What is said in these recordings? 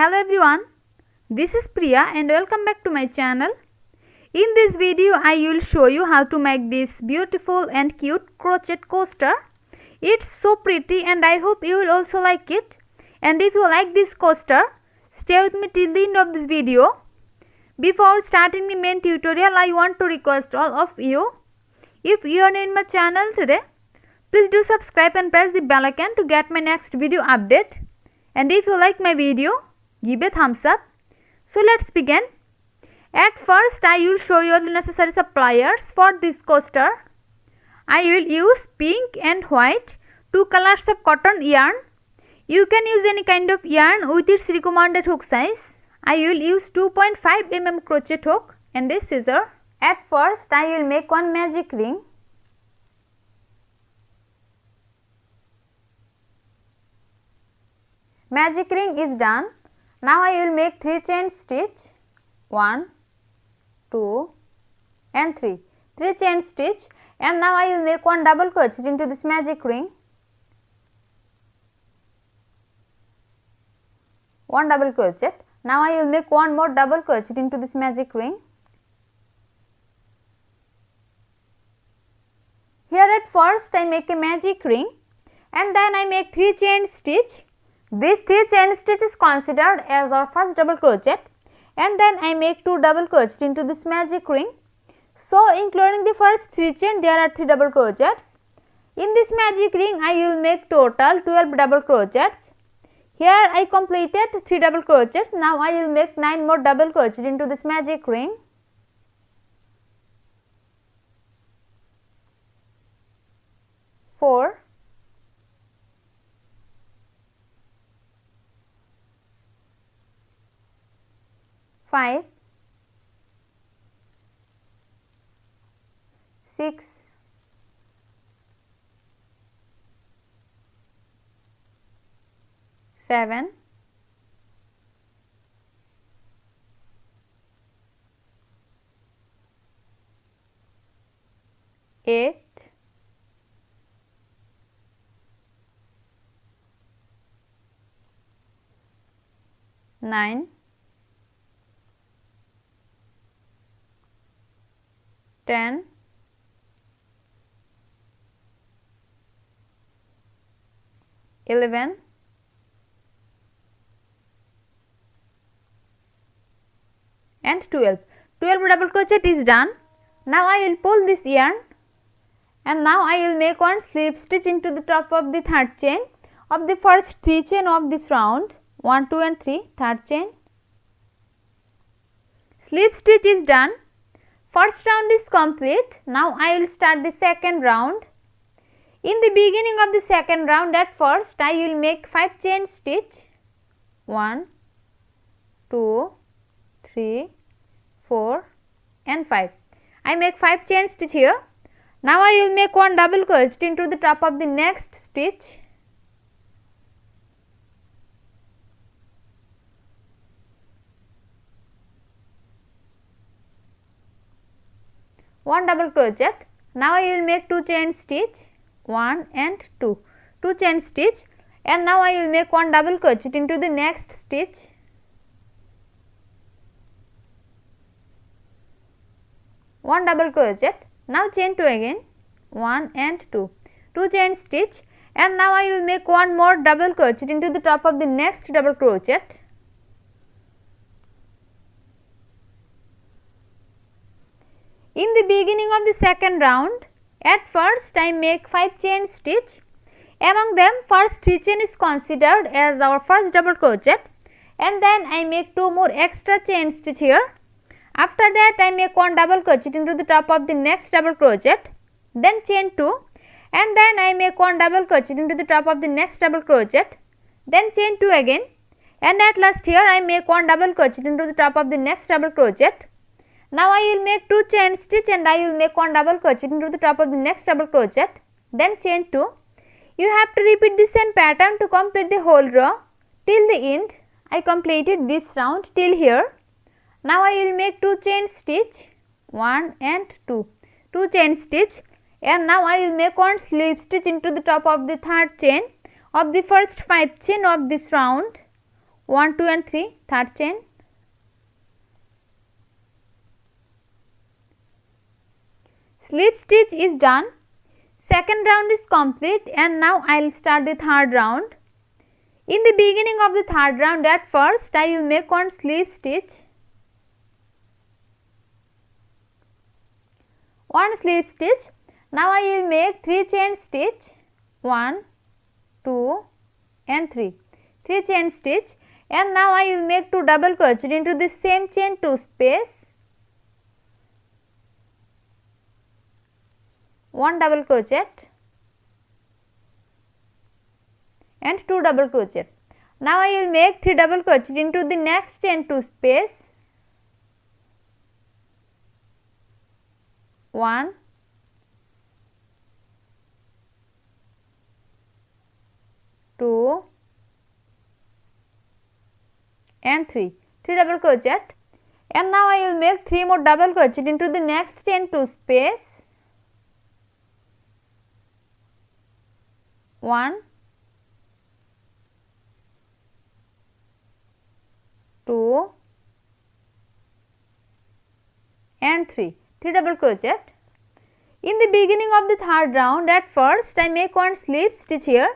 Hello everyone, this is Priya and welcome back to my channel. In this video I will show you how to make this beautiful and cute crochet coaster. It's so pretty and I hope you will also like it. And if you like this coaster, stay with me till the end of this video. Before starting the main tutorial, I want to request all of you, if you are new in my channel today, please do subscribe and press the bell icon to get my next video update. And if you like my video, give a thumbs up. So let's begin. At first I will show you all the necessary supplies for this coaster. I will use pink and white, 2 colors of cotton yarn. You can use any kind of yarn with its recommended hook size. I will use 2.5 mm crochet hook and a scissor. At first I will make one magic ring. Magic ring is done. Now I will make 3 chain stitch, 1, 2 and 3 chain stitch, and now I will make one double crochet into this magic ring, 1 double crochet. Now I will make one more double crochet into this magic ring. Here at first I make a magic ring and then I make 3 chain stitch. This 3 chain stitch is considered as our first double crochet, and then I make 2 double crochet into this magic ring. So including the first 3 chain, there are 3 double crochets. In this magic ring I will make total 12 double crochets. Here I completed 3 double crochets. Now I will make 9 more double crochet into this magic ring. Four, 5, 6, 7, 8, 9, 10, 11, 12. 12 double crochet is done. Now I will pull this yarn and now I will make one slip stitch into the top of the third chain of the first 3 chain of this round, 1, 2 and 3, third chain. Slip stitch is done. First round is complete. Now I will start the second round. In the beginning of the second round, at first I will make 5 chain stitch, 1, 2, 3, 4 and 5. I make 5 chain stitch here. Now I will make one double crochet into the top of the next stitch. One double crochet. Now I will make 2 chain stitch, 1 and 2 chain stitch, and now I will make one double crochet into the next stitch. One double crochet. Now chain 2 again, 1 and 2 chain stitch, and now I will make one more double crochet into the top of the next double crochet. In the beginning of the second round, at first I make 5 chain stitch. Among them, first 3 chain is considered as our first double crochet, and then I make 2 more extra chain stitch here. After that I make one double crochet into the top of the next double crochet, then chain 2, and then I make one double crochet into the top of the next double crochet, then chain 2 again, and at last here I make one double crochet into the top of the next double crochet. Now I will make 2 chain stitch and I will make one double crochet into the top of the next double crochet, then chain 2. You have to repeat the same pattern to complete the whole row till the end. I completed this round till here. Now I will make 2 chain stitch, 1 and 2 chain stitch, and now I will make one slip stitch into the top of the third chain of the first 5 chain of this round, 1, 2 and 3, third chain, slip stitch is done. Second round is complete and now I will start the third round. In the beginning of the third round, at first I will make one slip stitch, one slip stitch. Now I will make 3 chain stitch, 1, 2 and 3, 3 chain stitch, and now I will make 2 double crochet into the same chain 2 space, 1 double crochet and 2 double crochet. Now I will make 3 double crochet into the next chain 2 space, 1, 2 and 3, 3 double crochet, and now I will make 3 more double crochet into the next chain 2 space, 1, 2 and 3, 3 double crochet. In the beginning of the third round, at first I make one slip stitch here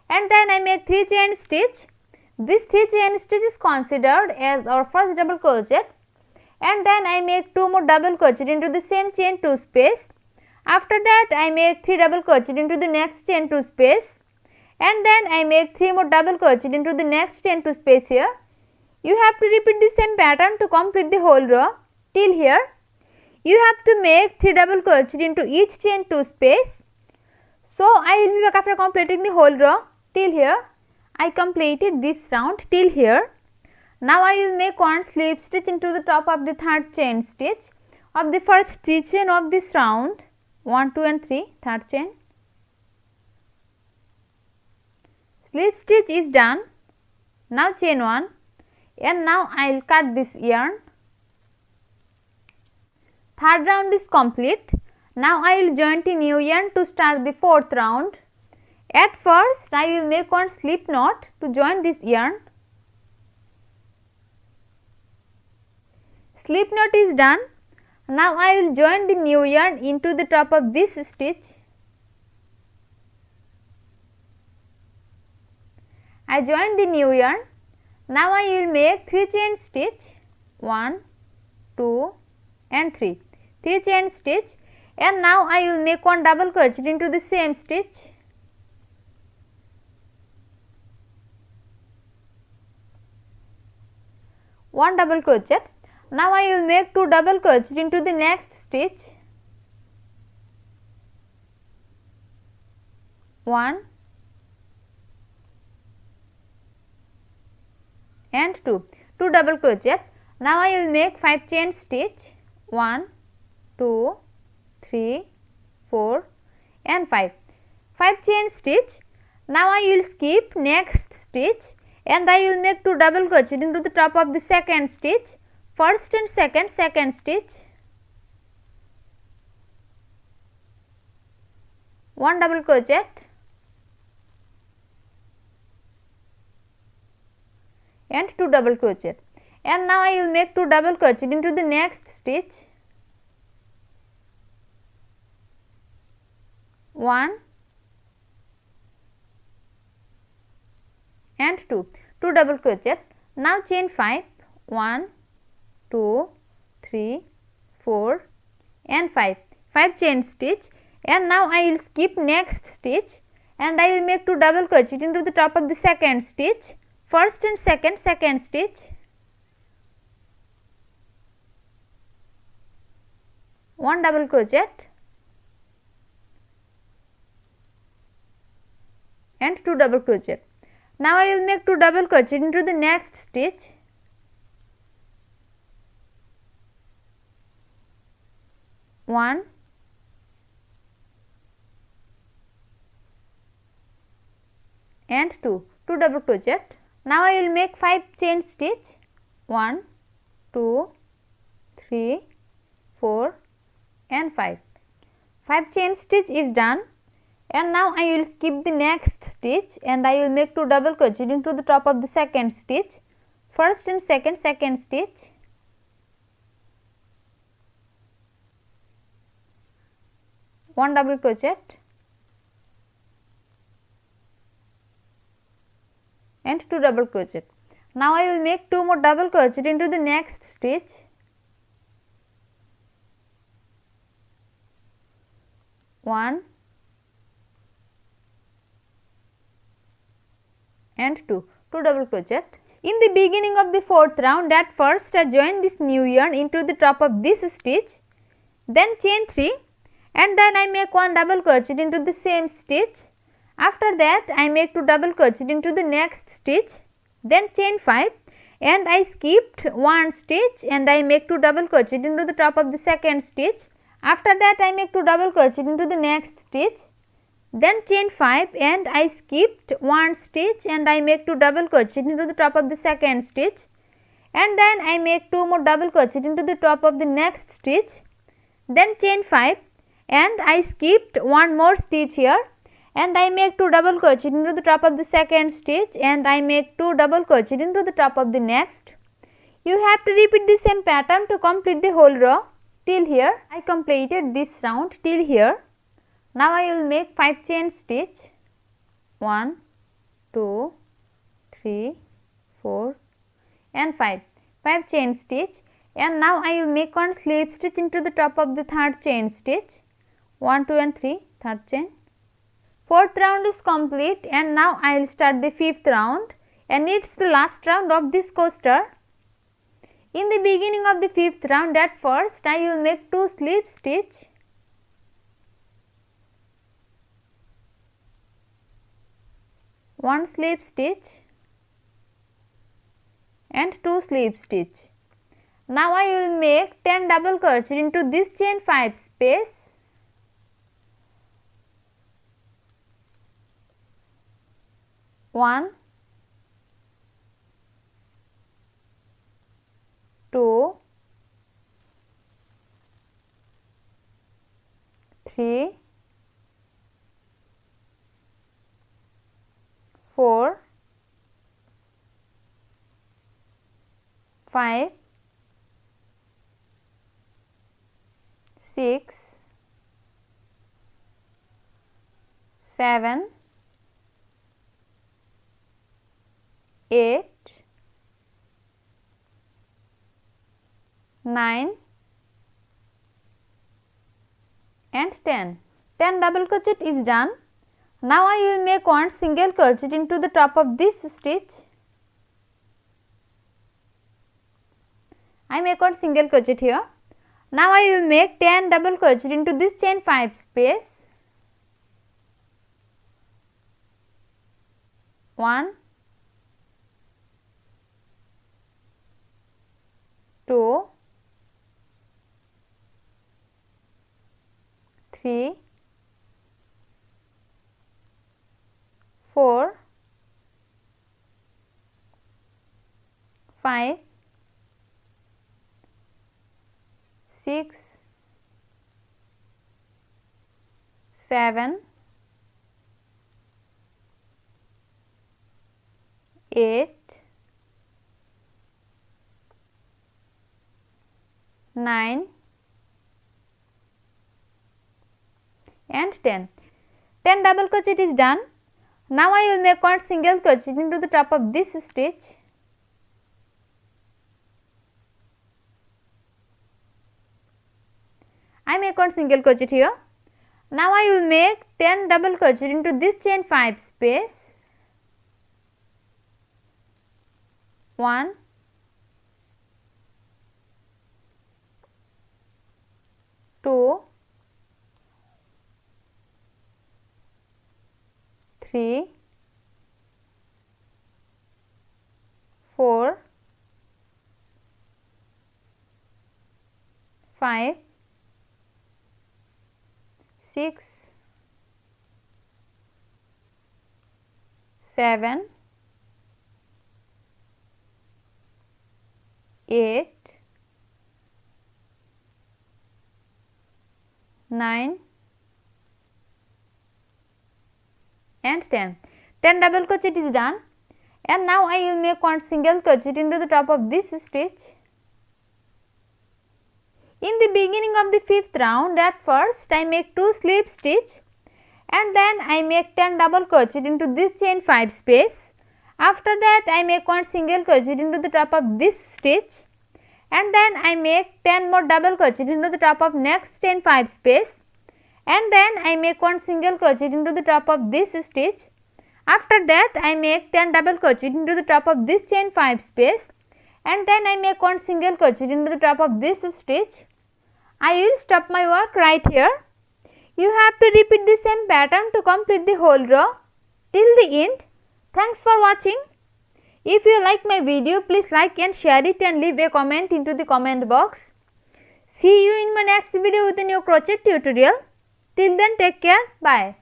and then I make 3 chain stitch. This 3 chain stitch is considered as our first double crochet, and then I make 2 more double crochet into the same chain 2 space. After that I make 3 double crochet into the next chain 2 space, and then I make 3 more double crochet into the next chain 2 space here. You have to repeat the same pattern to complete the whole row till here. You have to make 3 double crochet into each chain 2 space. So I will be back after completing the whole row till here. I completed this round till here. Now I will make one slip stitch into the top of the third chain stitch of the first 3 chain of this round, 1, 2 and 3, third chain. Slip stitch is done. Now chain 1, and now I will cut this yarn. Third round is complete. Now I will join the new yarn to start the fourth round. At first I will make one slip knot to join this yarn. Slip knot is done. Now I will join the new yarn into the top of this stitch. I joined the new yarn. Now I will make 3 chain stitch, 1, 2 and 3, 3 chain stitch, and now I will make one double crochet into the same stitch. One double crochet. Now I will make 2 double crochet into the next stitch, 1 and 2, 2 double crochet. Now I will make 5 chain stitch, 1, 2, 3, 4 and 5, 5 chain stitch. Now I will skip next stitch and I will make 2 double crochet into the top of the second stitch, first and second stitch, 1 double crochet and 2 double crochet, and now I will make 2 double crochet into the next stitch, 1 and 2, 2 double crochet. Now chain 5, 1, 2, 3, 4 and 5, 5 chain stitch, and now I will skip next stitch and I will make 2 double crochet into the top of the second stitch, first and second stitch, 1 double crochet and 2 double crochet. Now I will make 2 double crochet into the next stitch, 1 and 2, 2 double crochet. Now I will make 5 chain stitch, 1, 2, 3, 4 and 5, 5 chain stitch is done, and now I will skip the next stitch and I will make 2 double crochet into the top of the second stitch, first and second stitch, one double crochet and 2 double crochet. Now I will make 2 more double crochet into the next stitch, one and 2 double crochet. In the beginning of the fourth round, at first I join this new yarn into the top of this stitch, then chain 3 and then I make 1 double crochet into the same stitch. After that I make 2 double crochet into the next stitch, then chain 5 and I skipped 1 stitch and I make 2 double crochet into the top of the second stitch. After that I make 2 double crochet into the next stitch, then chain 5 and I skipped 1 stitch and I make 2 double crochet into the top of the second stitch, and then I make 2 more double crochet into the top of the next stitch, then chain 5 and I skipped 1 more stitch here and I make 2 double crochet into the top of the second stitch and I make 2 double crochet into the top of the next. You have to repeat the same pattern to complete the whole row till here. I completed this round till here. Now I will make 5 chain stitch, 1, 2, 3, 4 and 5 chain stitch, and now I will make 1 slip stitch into the top of the third chain stitch, 1, 2 and 3, third chain. Fourth round is complete and now I will start the fifth round, and it is the last round of this coaster. In the beginning of the fifth round, at first I will make 2 slip stitch, one slip stitch and 2 slip stitch. Now I will make 10 double crochet into this chain 5 space, one, 2, 3, 4, 5, 6, 7, 8, 9 and 10. 10 double crochet is done. Now I will make 1 single crochet into the top of this stitch. I make 1 single crochet here. Now I will make 10 double crochet into this chain 5 space, 1, 2, 3, 4, 5, 6, 7, 8, 9 and 10. 10 double crochet is done. Now I will make 1 single crochet into the top of this stitch, I make 1 single crochet here. Now I will make 10 double crochet into this chain 5 space, 1, 2, 3, 4, 5, 6, 7, 8, 9 and 10. 10 double crochet is done, and now I will make one single crochet into the top of this stitch. In the beginning of the 5th round, at first I make 2 slip stitch and then I make 10 double crochet into this chain 5 space. After that I make one single crochet into the top of this stitch and then I make 10 more double crochet into the top of next chain 5 space and then I make one single crochet into the top of this stitch. After that I make 10 double crochet into the top of this chain 5 space and then I make one single crochet into the top of this stitch. I will stop my work right here. You have to repeat the same pattern to complete the whole row till the end. Thanks for watching. If you like my video, please like and share it and leave a comment into the comment box. See you in my next video with a new crochet tutorial. Till then, take care. Bye.